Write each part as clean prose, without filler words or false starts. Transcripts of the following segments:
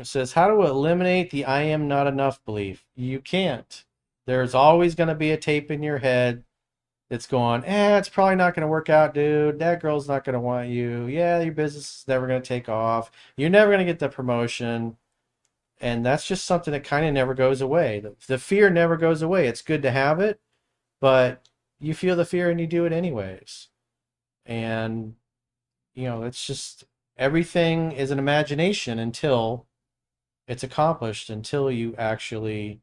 It says, how to eliminate the I am not enough belief. You can't. There's always going to be a tape in your head that's going, it's probably not going to work out, dude. That girl's not going to want you. Yeah, your business is never going to take off. You're never going to get the promotion. And that's just something that kind of never goes away. The fear never goes away. It's good to have it, but you feel the fear and you do it anyways. And, it's just everything is an imagination until it's accomplished, until you actually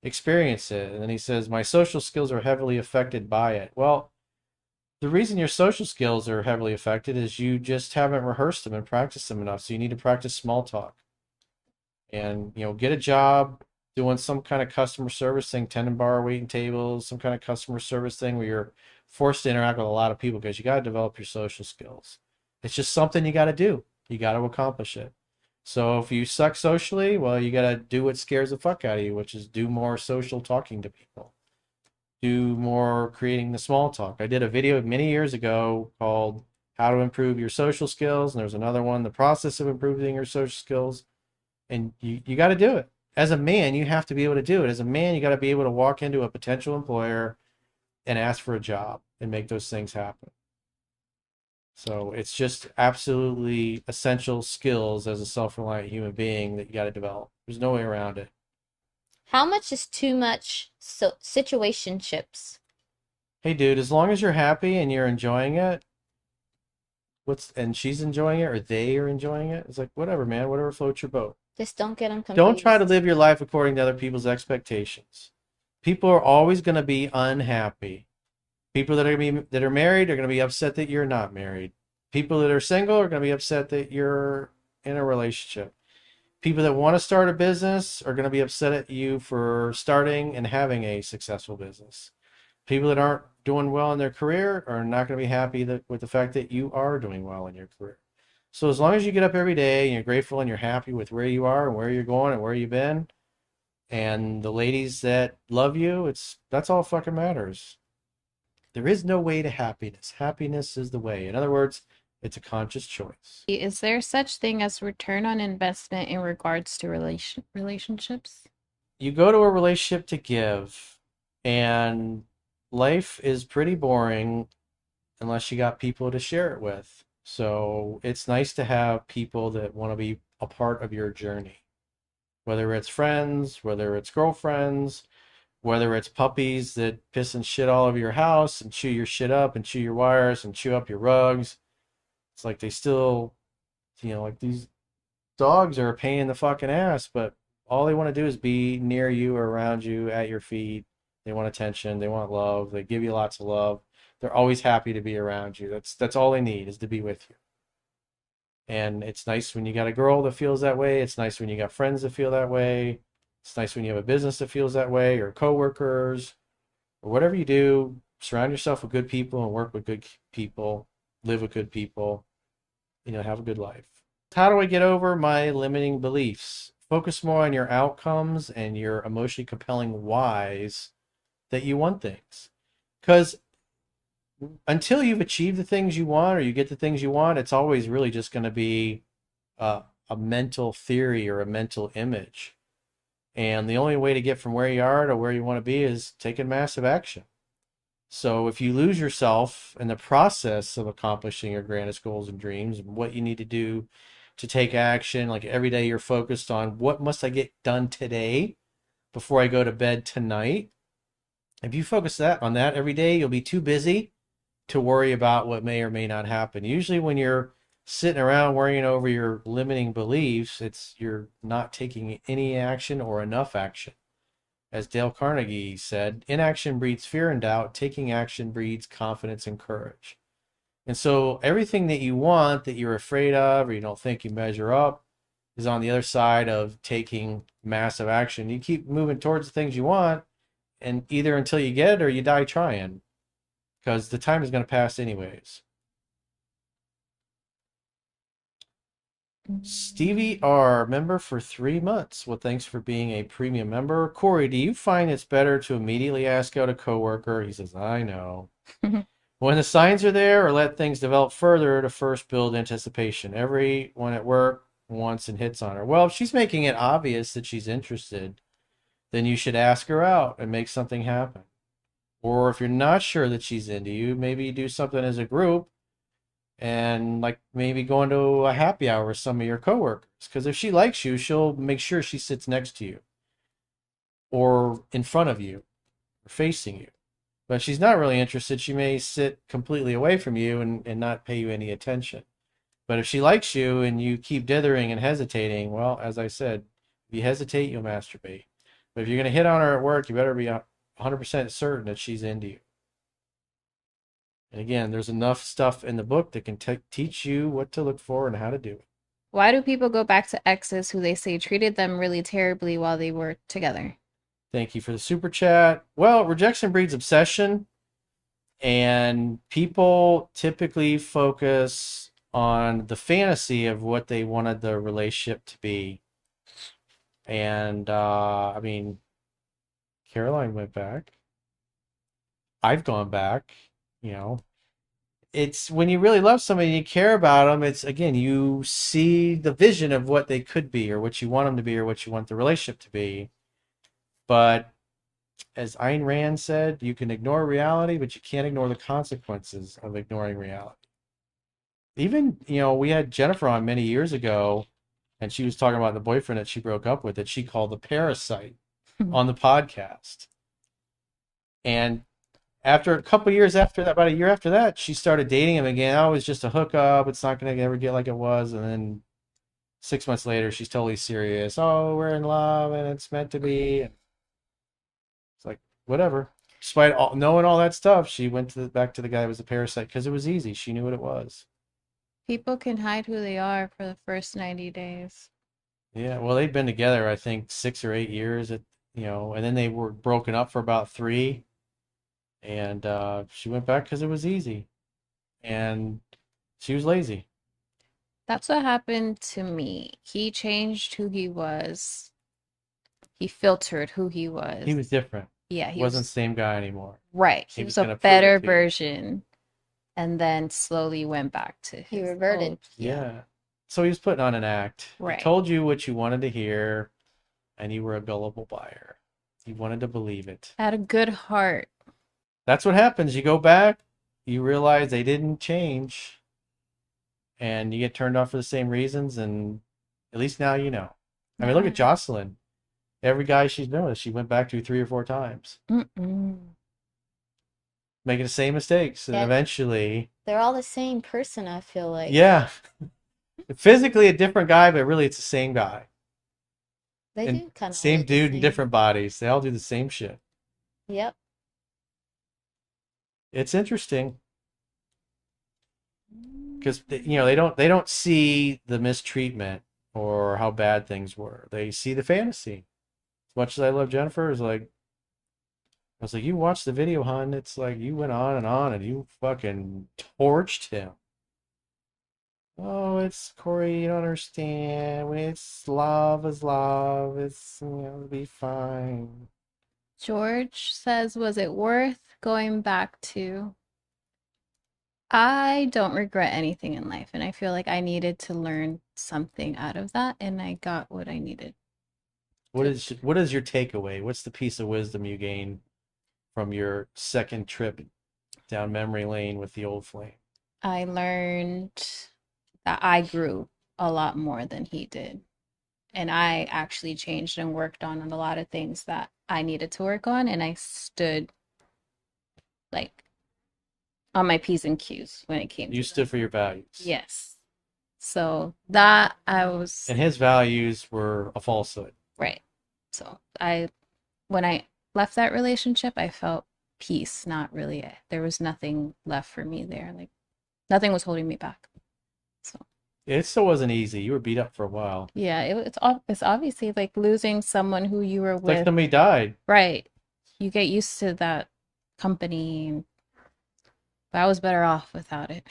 experience it. And then he says, my social skills are heavily affected by it. Well, the reason your social skills are heavily affected is you just haven't rehearsed them and practiced them enough. So you need to practice small talk and, get a job doing some kind of customer service thing, tending bar, waiting tables, some kind of customer service thing where you're forced to interact with a lot of people because you got to develop your social skills. It's just something you got to do. You got to accomplish it. So if you suck socially, well, you got to do what scares the fuck out of you, which is do more social talking to people. Do more creating the small talk. I did a video many years ago called How to Improve Your Social Skills. And there's another one, The Process of Improving Your Social Skills. And you got to do it. As a man, you have to be able to do it. As a man, you got to be able to walk into a potential employer and ask for a job and make those things happen. So it's just absolutely essential skills as a self-reliant human being that you got to develop. There's no way around it. How much is too much situationships? Hey, dude, as long as you're happy and you're enjoying it, and she's enjoying it or they are enjoying it, it's like whatever, man, whatever floats your boat. Just don't get them Don't try to confused. live your life according to other people's expectations. People are always going to be unhappy. People that are married are going to be upset that you're not married. People that are single are going to be upset that you're in a relationship. People that want to start a business are going to be upset at you for starting and having a successful business. People that aren't doing well in their career are not going to be happy with the fact that you are doing well in your career. So as long as you get up every day and you're grateful and you're happy with where you are and where you're going and where you've been, and the ladies that love you, that's all fucking matters. There is no way to happiness. Happiness is the way. In other words, it's a conscious choice. Is there such thing as return on investment in regards to relationships? You go to a relationship to give, and life is pretty boring unless you got people to share it with. So it's nice to have people that want to be a part of your journey, whether it's friends, whether it's girlfriends, whether it's puppies that piss and shit all over your house and chew your shit up and chew your wires and chew up your rugs. It's like they still, like these dogs are a pain in the fucking ass, but all they want to do is be near you or around you at your feet. They want attention. They want love. They give you lots of love. They're always happy to be around you. That's all they need is to be with you. And it's nice when you got a girl that feels that way. It's nice when you got friends that feel that way. It's nice when you have a business that feels that way, or coworkers, or whatever you do. Surround yourself with good people and work with good people. Live with good people. Have a good life. How do I get over my limiting beliefs? Focus more on your outcomes and your emotionally compelling whys that you want things. Because until you've achieved the things you want or you get the things you want, it's always really just going to be a mental theory or a mental image. And the only way to get from where you are to where you want to be is taking massive action. So if you lose yourself in the process of accomplishing your grandest goals and dreams, and what you need to do to take action, like every day you're focused on what must I get done today before I go to bed tonight. If you focus on that every day, you'll be too busy to worry about what may or may not happen. Usually when you're sitting around worrying over your limiting beliefs, you're not taking any action or enough action. As Dale Carnegie said, inaction breeds fear and doubt. Taking action breeds confidence and courage. And so everything that you want that you're afraid of or you don't think you measure up is on the other side of taking massive action. You keep moving towards the things you want, and either until you get it or you die trying, because the time is going to pass anyways. Stevie R, member for 3 months. Well, thanks for being a premium member. Corey, do you find it's better to immediately ask out a coworker? He says, I know. When the signs are there, or let things develop further to first build anticipation. Everyone at work once and hits on her. Well, if she's making it obvious that she's interested, then you should ask her out and make something happen. Or if you're not sure that she's into you, maybe you do something as a group and like maybe go into a happy hour with some of your coworkers. Because if she likes you, she'll make sure she sits next to you or in front of you or facing you. But if she's not really interested, she may sit completely away from you and not pay you any attention. But if she likes you and you keep dithering and hesitating, well, as I said, if you hesitate, you'll masturbate. But if you're going to hit on her at work, you better be 100% certain that she's into you. And again, there's enough stuff in the book that can teach you what to look for and how to do it. Why do people go back to exes who they say treated them really terribly while they were together? Thank you for the super chat. Well, rejection breeds obsession, and people typically focus on the fantasy of what they wanted the relationship to be. And I mean, Caroline went back. I've gone back. You know, it's when you really love somebody and you care about them, it's again, you see the vision of what they could be or what you want them to be or what you want the relationship to be. But as Ayn Rand said, you can ignore reality, but you can't ignore the consequences of ignoring reality. Even, we had Jennifer on many years ago, and she was talking about the boyfriend that she broke up with that she called the parasite on the podcast. And after a couple years after that, about a year after that, she started dating him again. Oh, it was just a hookup. It's not going to ever get like it was. And then 6 months later, she's totally serious. Oh, we're in love and it's meant to be. And it's like, whatever. Despite knowing all that stuff, she went back to the guy who was a parasite because it was easy. She knew what it was. People can hide who they are for the first 90 days. Yeah, well, they'd been together, I think, 6 or 8 years, and then they were broken up for about 3. And she went back because it was easy. And she was lazy. That's what happened to me. He changed who he was. He filtered who he was. He was different. Yeah, he wasn't the same guy anymore. Right. He was a better version. And then slowly went back to He reverted. old. Yeah. So he was putting on an act. Right. He told you what you wanted to hear, and you were a gullible buyer. You wanted to believe it. Had a good heart. That's what happens. You go back, you realize they didn't change, and you get turned off for the same reasons, and at least now you know. I mean, look at Jocelyn. Every guy she's been with, she went back to 3 or 4 times. Making the same mistakes, and eventually... They're all the same person, I feel like. Yeah. Physically a different guy, but really it's the same guy. They do kind of same dude in different bodies. They all do the same shit. Yep. It's interesting because they don't see the mistreatment or how bad things were. They see the fantasy. As much as I love Jennifer, I was like, you watched the video, hon. It's like you went on and you fucking torched him. Oh, it's Corey, you don't understand. When it's love is love. It's, it'll be fine. George says, was it worth going back to? I don't regret anything in life, and I feel like I needed to learn something out of that, and I got what I needed. What is your takeaway? What's the piece of wisdom you gained from your second trip down memory lane with the old flame? I learned that I grew a lot more than he did. And I actually changed and worked on a lot of things that I needed to work on. And I stood like on my P's and Q's when it came to You stood for your values. Yes. So that I was... And his values were a falsehood. Right. So when I left that relationship, I felt peace. Not really. There was nothing left for me there. Like nothing was holding me back. So it still wasn't easy. You were beat up for a while. yeah, it's obviously like losing someone who you were with. Like somebody died. Right. You get used to that company, but I was better off without it.